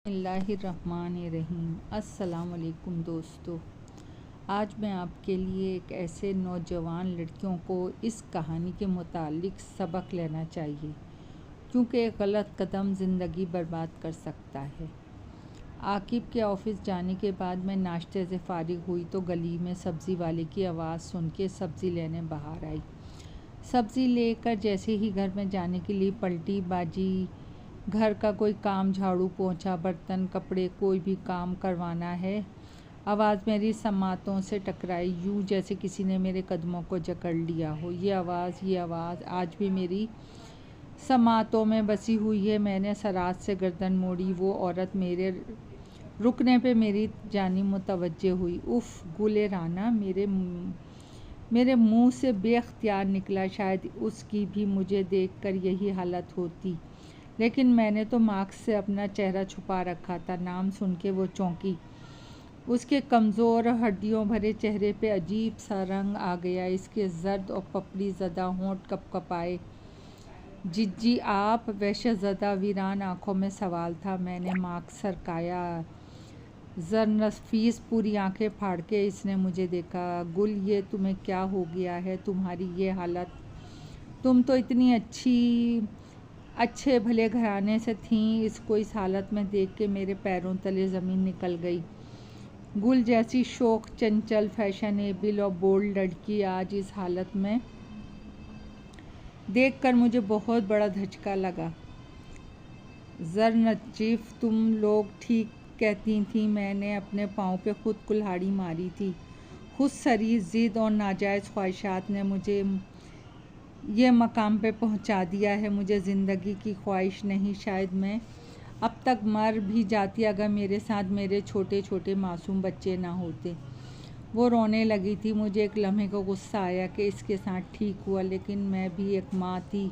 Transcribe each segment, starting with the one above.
बिस्मिल्लाहिर्रहमानिर्रहीम। अस्सलाम वालेकुम दोस्तों, आज मैं आपके लिए एक ऐसे नौजवान लड़कियों को इस कहानी के मुतालिक सबक लेना चाहिए, क्योंकि एक गलत कदम ज़िंदगी बर्बाद कर सकता है। आकिब के ऑफ़िस जाने के बाद मैं नाश्ते से फ़ारिग हुई तो गली में सब्ज़ी वाले की आवाज़ सुन के सब्ज़ी लेने बाहर आई। सब्ज़ी लेकर जैसे ही घर में जाने के लिए पलटी बाजी, घर का कोई काम, झाड़ू पोंछा, बर्तन, कपड़े, कोई भी काम करवाना है, आवाज़ मेरी समातों से टकराई, यूँ जैसे किसी ने मेरे कदमों को जकड़ लिया हो। ये आवाज़ आज भी मेरी समातों में बसी हुई है। मैंने सरात से गर्दन मोड़ी। वो औरत मेरे रुकने पे मेरी जानी मुतवज्जे हुई। उफ़ गुले राना, मेरे मुंह से बेख्तियार निकला। शायद उसकी भी मुझे देखकर यही हालत होती, लेकिन मैंने तो मास्क से अपना चेहरा छुपा रखा था। नाम सुन के वो चौंकी। उसके कमज़ोर हड्डियों भरे चेहरे पे अजीब सा रंग आ गया। इसके जर्द और पपड़ी ज़दा होंठ कपकपाए। जिज्जी आप? वहशतज़दा वीरान आँखों में सवाल था। मैंने मास्क सरकाया। ज़रनफीस पूरी आंखें फाड़ के इसने मुझे देखा। गुल, ये तुम्हें क्या हो गया है? तुम्हारी ये हालत? तुम तो इतनी अच्छे भले घराने से थीं। इसको इस हालत में देख के मेरे पैरों तले ज़मीन निकल गई। गुल जैसी शौक, चंचल, फैशनेबल और बोल्ड लड़की आज इस हालत में देखकर मुझे बहुत बड़ा धचका लगा। ज़रनजीफ़, तुम लोग ठीक कहती थी। मैंने अपने पाँव पे खुद कुल्हाड़ी मारी थी। खुद सरी ज़िद और नाजायज़ ख्वाहिशात ने मुझे ये मकाम पे पहुंचा दिया है। मुझे ज़िंदगी की ख्वाहिश नहीं, शायद मैं अब तक मर भी जाती अगर मेरे साथ मेरे छोटे छोटे मासूम बच्चे ना होते। वो रोने लगी थी। मुझे एक लम्हे को गुस्सा आया कि इसके साथ ठीक हुआ, लेकिन मैं भी एक माँ थी।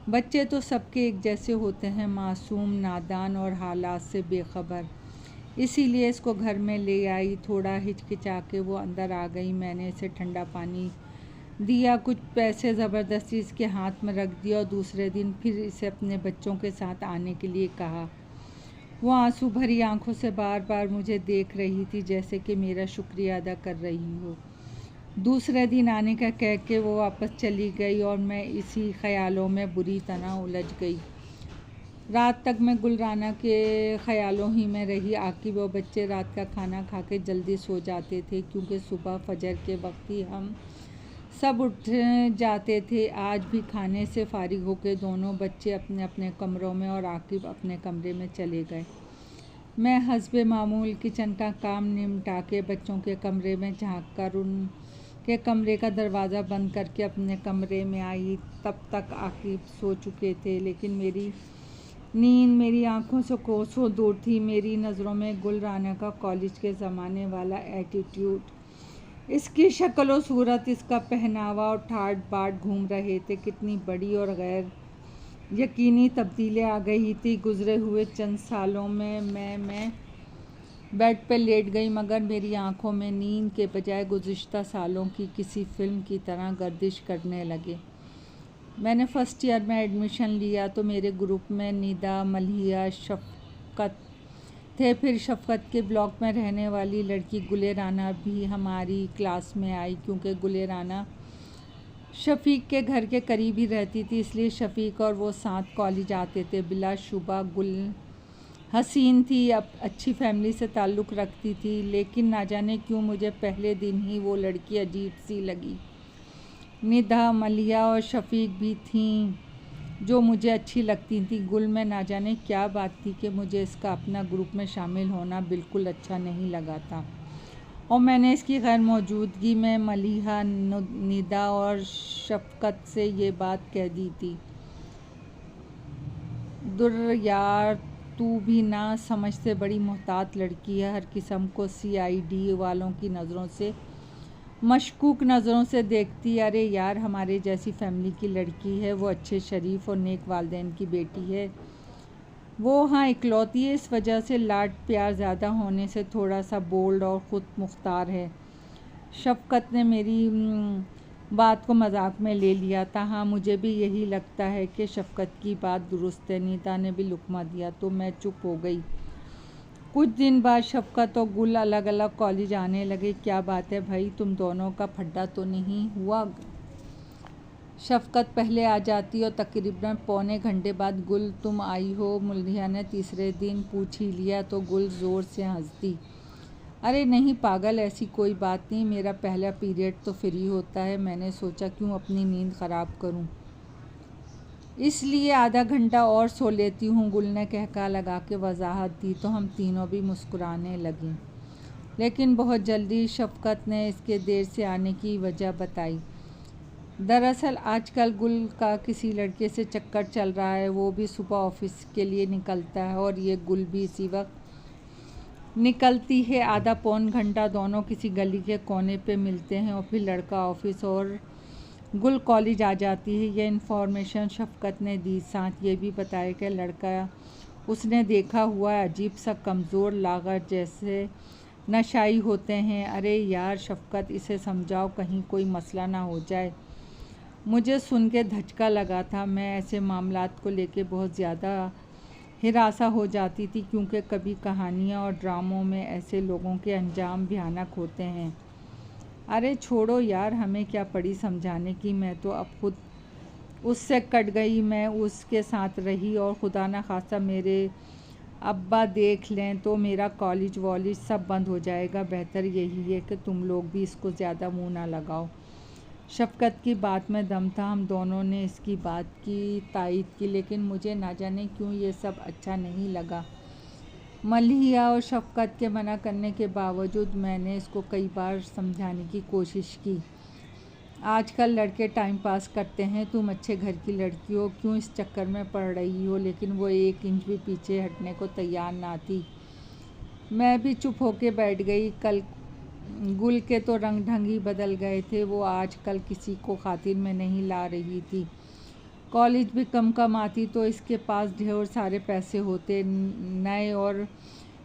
बच्चे तो सबके एक जैसे होते हैं, मासूम, नादान और हालात से बेखबर। इसीलिए इसको घर में ले आई। थोड़ा हिचकिचा के वो अंदर आ गई। मैंने इसे ठंडा पानी दिया, कुछ पैसे ज़बरदस्ती इसके हाथ में रख दिया और दूसरे दिन फिर इसे अपने बच्चों के साथ आने के लिए कहा। वो आंसू भरी आंखों से बार बार मुझे देख रही थी, जैसे कि मेरा शुक्रिया अदा कर रही हो। दूसरे दिन आने का कह के वो वापस चली गई और मैं इसी ख्यालों में बुरी तरह उलझ गई। रात तक मैं गुलराना के ख्यालों ही में रही। आकिब वो बच्चे रात का खाना खा के जल्दी सो जाते थे, क्योंकि सुबह फजर के वक्त ही हम सब उठ जाते थे। आज भी खाने से फारिग होकर दोनों बच्चे अपने अपने कमरों में और आकिब अपने कमरे में चले गए। मैं हस्बे मामूल किचन का काम निपटा के बच्चों के कमरे में झांक कर उनके कमरे का दरवाज़ा बंद करके अपने कमरे में आई। तब तक आकिब सो चुके थे, लेकिन मेरी नींद मेरी आंखों से कोसों दूर थी। मेरी नज़रों में गुलराना का कॉलेज के ज़माने वाला एटीट्यूड, इसकी शक्ल और सूरत, इसका पहनावा और ठाट बाट घूम रहे थे। कितनी बड़ी और गैर यकीनी तब्दीली आ गई थी। गुज़रे हुए चंद सालों में मैं बेड पर लेट गई, मगर मेरी आंखों में नींद के बजाय गुज़िश्ता सालों की किसी फ़िल्म की तरह गर्दिश करने लगे। मैंने फ़र्स्ट ईयर में एडमिशन लिया तो मेरे ग्रुप में निदा, मलिहा, शफ़क़त थे। फिर शफ़क़त के ब्लॉक में रहने वाली लड़की गुले राना भी हमारी क्लास में आई। क्योंकि गुले राना शफ़ीक के घर के करीब ही रहती थी, इसलिए शफ़ीक और वो साथ कॉलेज आते थे। बिलाशुबा गुल हसीन थी, अब अच्छी फैमिली से ताल्लुक़ रखती थी, लेकिन ना जाने क्यों मुझे पहले दिन ही वो लड़की अजीब सी लगी। निदा, मलिहा और शफ़ीक भी थीं जो मुझे अच्छी लगती थी। गुल में ना जाने क्या बात थी कि मुझे इसका अपना ग्रुप में शामिल होना बिल्कुल अच्छा नहीं लगा था, और मैंने इसकी गैर मौजूदगी में मलिहा, निदा और शफ़क़त से ये बात कह दी थी। दुर यार, तू भी ना समझ से बड़ी मोहतात लड़की है। हर किस्म को CID वालों की नज़रों से, मशकूक नज़रों से देखती। अरे यार, हमारे जैसी फैमिली की लड़की है, वो अच्छे शरीफ और नेक वालिदैन की बेटी है। वो हाँ इकलौती है, इस वजह से लाड प्यार ज़्यादा होने से थोड़ा सा बोल्ड और ख़ुद मुख्तार है। शफ़क़त ने मेरी बात को मजाक में ले लिया था। हाँ, मुझे भी यही लगता है कि शफ़क़त की बात दुरुस्त है। निदा ने भी लुक़मा दिया तो मैं चुप हो गई। कुछ दिन बाद शफ़क़त और गुल अलग अलग कॉलेज आने लगे। क्या बात है भाई, तुम दोनों का फड्डा तो नहीं हुआ? शफ़क़त पहले आ जाती और तकरीबन पौने घंटे बाद गुल तुम आई हो मलिहा ने तीसरे दिन पूछ ही लिया तो गुल ज़ोर से हंसती। अरे नहीं पागल, ऐसी कोई बात नहीं, मेरा पहला पीरियड तो फ्री होता है, मैंने सोचा क्यों अपनी नींद ख़राब करूं, इसलिए आधा घंटा और सो लेती हूँ, गुल ने कहका लगा के वजाहत दी। तो हम तीनों भी मुस्कुराने लगीं। लेकिन बहुत जल्दी शफ़क़त ने इसके देर से आने की वजह बताई। दरअसल आजकल गुल का किसी लड़के से चक्कर चल रहा है, वो भी सुबह ऑफिस के लिए निकलता है और ये गुल भी इसी वक्त निकलती है। आधा पौन घंटा दोनों किसी गली के कोने पे मिलते हैं और फिर लड़का ऑफिस और गुल कॉलेज आ जाती है। यह इन्फॉर्मेशन शफ़क़त ने दी, साथ ये भी बताया कि लड़का उसने देखा हुआ है, अजीब सा कमज़ोर लागर जैसे नशाई होते हैं। अरे यार शफ़क़त, इसे समझाओ कहीं कोई मसला ना हो जाए। मुझे सुन के धचका लगा था। मैं ऐसे मामलात को लेके बहुत ज़्यादा हिरासा हो जाती थी क्योंकि कभी कहानियाँ और ड्रामों में ऐसे लोगों के अंजाम भयानक होते हैं। अरे छोड़ो यार, हमें क्या पड़ी समझाने की, मैं तो अब खुद उससे कट गई। मैं उसके साथ रही और खुदा ना खास्ता मेरे अब्बा देख लें तो मेरा कॉलेज वॉलेज सब बंद हो जाएगा। बेहतर यही है कि तुम लोग भी इसको ज़्यादा मुँह ना लगाओ। शफ़क़त की बात में दम था। हम दोनों ने इसकी बात की तायद की, लेकिन मुझे ना जाने क्यों ये सब अच्छा नहीं लगा। मलिहा और शफ़क़त के मना करने के बावजूद मैंने इसको कई बार समझाने की कोशिश की। आजकल लड़के टाइम पास करते हैं, तुम अच्छे घर की लड़की हो, क्यों इस चक्कर में पड़ रही हो? लेकिन वो एक इंच भी पीछे हटने को तैयार ना थी। मैं भी चुप होके बैठ गई। कल गुल के तो रंग ढंग ही बदल गए थे। वो आजकल किसी को खातिर में नहीं ला रही थी। कॉलेज भी कम आती तो इसके पास ढेर सारे पैसे होते, नए और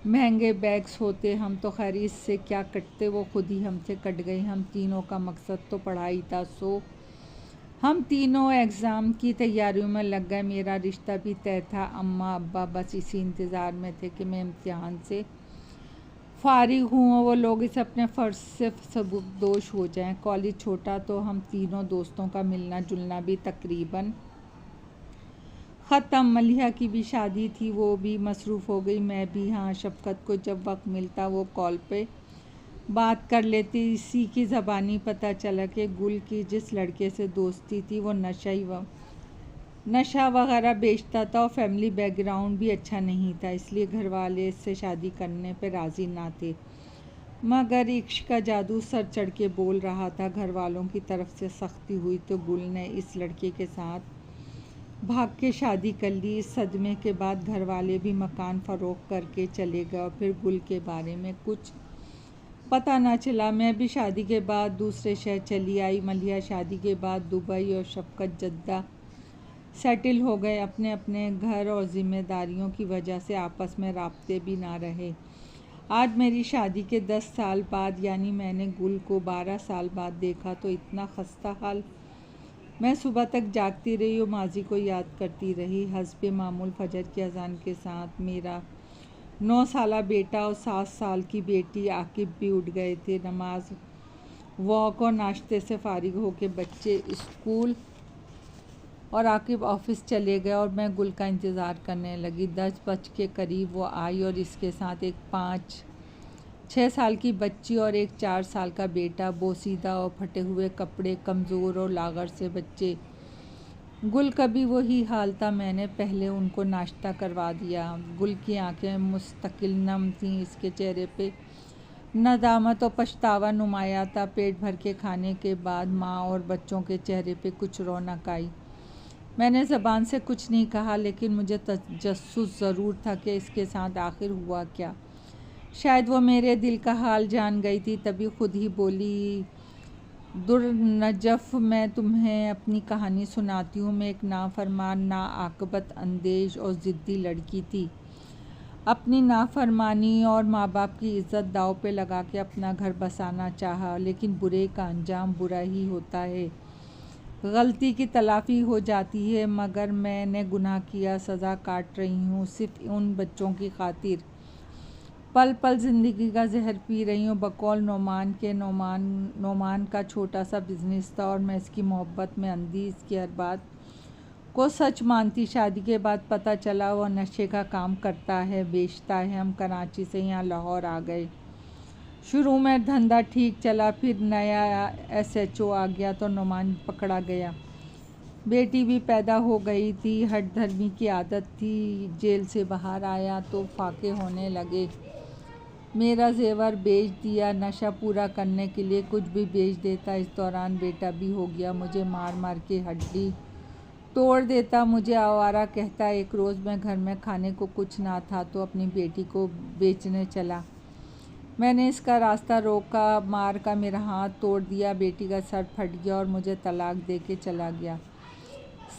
महंगे बैग्स होते। हम तो खैर इससे क्या कटते, वो खुद ही हमसे कट गई। हम तीनों का मकसद तो पढ़ाई था, सो हम तीनों एग्ज़ाम की तैयारियों में लग गए। मेरा रिश्ता भी तय था। अम्मा अब्बा बस इसी इंतज़ार में थे कि मैं इम्तिहान से फारिग हूँ और वो लोग इस अपने फ़र्ज़ से सबकदोश हो जाएं। कॉलेज छोटा तो हम तीनों दोस्तों का मिलना जुलना भी तकरीबन ख़त्म। मलिहा की भी शादी थी, वो भी मसरूफ़ हो गई, मैं भी। हाँ, शफ़क़त को जब वक्त मिलता वो कॉल पे बात कर लेती। इसी की ज़बानी पता चला कि गुल की जिस लड़के से दोस्ती थी वो नशा वगैरह बेचता था और फैमिली बैकग्राउंड भी अच्छा नहीं था, इसलिए घर वाले इससे शादी करने पर राज़ी ना थे। मगर इश्क का जादू सर चढ़ के बोल रहा था। घर वालों की तरफ से सख्ती हुई तो गुल ने इस लड़के के साथ भाग के शादी कर ली। इस सदमे के बाद घर वाले भी मकान फ़रोख्त करके चले गए और फिर गुल के बारे में कुछ पता ना चला। मैं भी शादी के बाद दूसरे शहर चली आई। मलिहा शादी के बाद दुबई और शफ़क़त जद्दा सेटल हो गए। अपने अपने घर और ज़िम्मेदारियों की वजह से आपस में राब्ते भी ना रहे। आज मेरी शादी के 10 साल बाद, यानी मैंने गुल को 12 साल बाद देखा तो इतना खस्ता हाल। मैं सुबह तक जागती रही और माजी को याद करती रही। हस्बे मामूल फजर की अजान के साथ मेरा 9 साला बेटा और 7 साल की बेटी आकिब भी उठ गए थे। नमाज, वॉक और नाश्ते से फारिग होकर बच्चे स्कूल और आकिब ऑफिस चले गए और मैं गुल का इंतज़ार करने लगी। 10 बज के करीब वो आई और इसके साथ एक 5-6 साल की बच्ची और एक 4 साल का बेटा। बोसीदा और फटे हुए कपड़े, कमज़ोर और लागर से बच्चे। गुल का भी वही हाल था। मैंने पहले उनको नाश्ता करवा दिया। गुल की आंखें मुस्तकिल नम थीं, इसके चेहरे पे नदामत और पछतावा नुमाया था। पेट भर के खाने के बाद माँ और बच्चों के चेहरे पे कुछ रौनक आई। मैंने ज़बान से कुछ नहीं कहा, लेकिन मुझे तजस्सुस ज़रूर था कि इसके साथ आखिर हुआ क्या। शायद वो मेरे दिल का हाल जान गई थी, तभी खुद ही बोली, दुर्नजफ़, मैं तुम्हें अपनी कहानी सुनाती हूँ। मैं एक नाफरमान, नाआक़बत अंदेश और ज़िद्दी लड़की थी। अपनी नाफरमानी और माँ बाप की इज़्ज़त दाव पे लगा के अपना घर बसाना चाहा, लेकिन बुरे का अंजाम बुरा ही होता है। गलती की तलाफ़ी हो जाती है, मगर मैंने गुनाह किया, सज़ा काट रही हूँ सिर्फ़ उन बच्चों की खातिर पल पल ज़िंदगी का जहर पी रही हूँ बकौल नोमान का छोटा सा बिजनेस था और मैं इसकी मोहब्बत में अंधी इसकी हर बात को सच मानती। शादी के बाद पता चला वो नशे का काम करता है, बेचता है। हम कराची से यहाँ लाहौर आ गए। शुरू में धंधा ठीक चला, फिर नया SHO आ गया तो नोमान पकड़ा गया। बेटी भी पैदा हो गई थी, हठ धर्मी की आदत थी। जेल से बाहर आया तो फाके होने लगे। मेरा जेवर बेच दिया, नशा पूरा करने के लिए कुछ भी बेच देता। इस दौरान बेटा भी हो गया, मुझे मार मार के हड्डी तोड़ देता, मुझे आवारा कहता। एक रोज़ मैं घर में खाने को कुछ ना था तो अपनी बेटी को बेचने चला। मैंने इसका रास्ता रोका, मार का मेरा हाथ तोड़ दिया, बेटी का सर फट गया और मुझे तलाक दे के चला गया।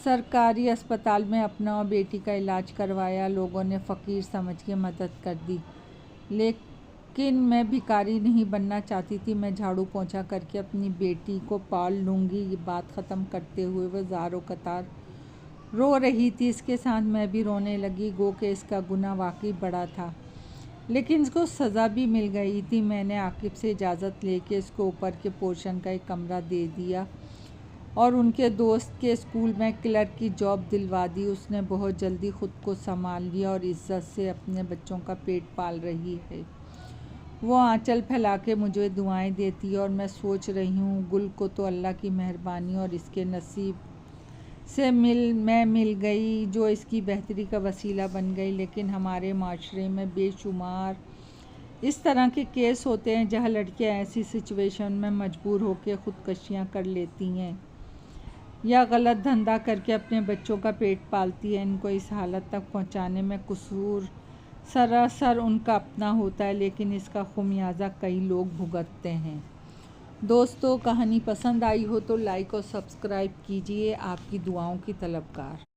सरकारी अस्पताल में अपना और बेटी का इलाज करवाया। लोगों ने फ़कीर समझ के मदद कर दी, लेकिन मैं भिखारी नहीं बनना चाहती थी। मैं झाड़ू पोंछा करके अपनी बेटी को पाल लूँगी। ये बात ख़त्म करते हुए वह ज़ारो कतार रो रही थी। इसके साथ मैं भी रोने लगी। गो के इसका गुनाह वाकई बड़ा था, लेकिन इसको सज़ा भी मिल गई थी। मैंने आकिब से इजाज़त लेके इसको ऊपर के पोर्शन का एक कमरा दे दिया और उनके दोस्त के स्कूल में क्लर्क की जॉब दिलवा दी। उसने बहुत जल्दी ख़ुद को संभाल लिया और इज्जत से अपने बच्चों का पेट पाल रही है। वो आंचल फैला के मुझे दुआएं देती है और मैं सोच रही हूँ गुल को तो अल्लाह की मेहरबानी और इसके नसीब से मैं मिल गई, जो इसकी बेहतरी का वसीला बन गई। लेकिन हमारे माशरे में बेशुमार इस तरह के केस होते हैं जहाँ लड़कियाँ ऐसी सिचुएशन में मजबूर होकर ख़ुदकशियाँ कर लेती हैं या गलत धंधा करके अपने बच्चों का पेट पालती है। इनको इस हालत तक पहुंचाने में कसूर सरासर उनका अपना होता है, लेकिन इसका खुमियाजा कई लोग भुगतते हैं। दोस्तों, कहानी पसंद आई हो तो लाइक और सब्सक्राइब कीजिए। आपकी दुआओं की तलबगार।